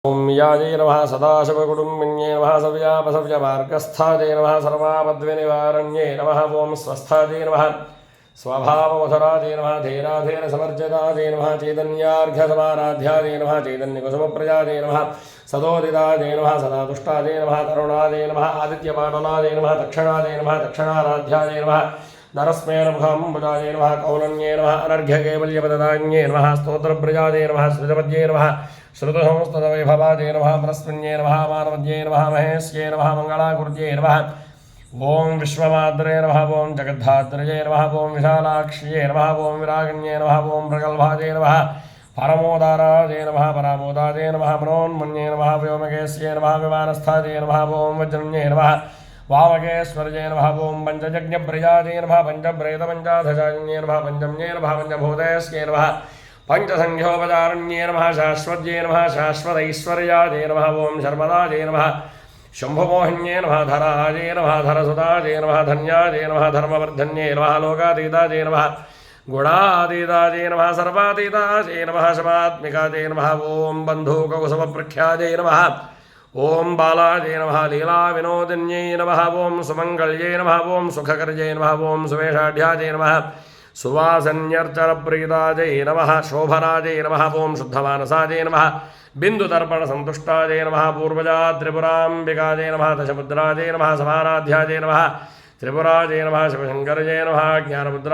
ओं याजे नमः सदाशिवकुटुम्बिन्ये नमः सव्यापसव्यमार्गस्थाजे नमः सर्वापद्विनिवारण्ये नमः ओं स्वस्थाजे नमः स्वभावमधुराजे नमः धीराधीरसमर्जिताजे नमः चैतन्यार्घ्यसमाराध्याजे नमः चैतन्यकुसुमप्रजाजे नमः सदोदिताजे नमः सदा दुष्टाजे नमः तरुणाजे नमः आदित्यपाटलाजे नमः दक्षिणाजे नमः दक्षिणाराध्याजे नमः नरस्मेनमुखाम्बुजाजे नमः कौलन्ये नमः अनर्घ्यकैवल्यपददान्ये नमः स्तोत्रप्रजाजे नमः श्रुतपद्ये नमः श्रुतसंस्तुतवैभवाजे नमः परस्मिन्ये नमः मानवद्ये नमः महेश्ये नमः मङ्गलाकृत्ये नमः ओं विश्वमाद्रे नमः ओं जगद्धात्रेये नमः ओं विशालाक्ष्ये नमः ओं विरागिण्ये नमः ओं प्रगल्भाजे नमः परमोदाराजे नमः परामोदाजे नमः मनोन्मन्ये नमः व्योमकेश्ये नमः विमानस्थाजे नमः ओं वज्रण्ये नमः वामकेश्वर्ये नमः ओं पञ्चजज्ञप्रियाजे नमः पञ्चप्रेतपञ्चाधजान्ये नमः पञ्चम्ये नमः पञ्चभूतेश्ये नमः पंचसंख्योपचारण्ये नमः शाश्वत्ये नमः शाश्वतैश्वर्याजे नमः ओं शर्मदाजे नमः शम्भुमोहिन्ये नमः धराजे नमः धरसुताजे नमः धन्याजे नमः धर्मवर्धन्ये नमः लोकातीताजे नमः गुणातीताजे नमः सर्वातीताजे नमः शमात्मिकाजे नमः ओं बन्धूककुसुमप्रख्याजे नमः ओं बालाजे नमः लीलाविनोदिन्ये नमः ओं सुमङ्गल्ये नमः ओं सुखकर्ये नमः ओं सुवेशाढ्याजे नमः सुवासन्यर्चनप्रीताजे नमः शोभराजे नमः ओं शुद्धमानसाजे नमः बिन्दुदर्पणसन्तुष्टाजे नमः पूर्वजा त्रिपुराम्बिकाजे नमः दशमुद्राजे नमः समाराध्याजे नमः त्रिपुराजे नमः शिवशङ्करजे नमः ज्ञानमुद्रा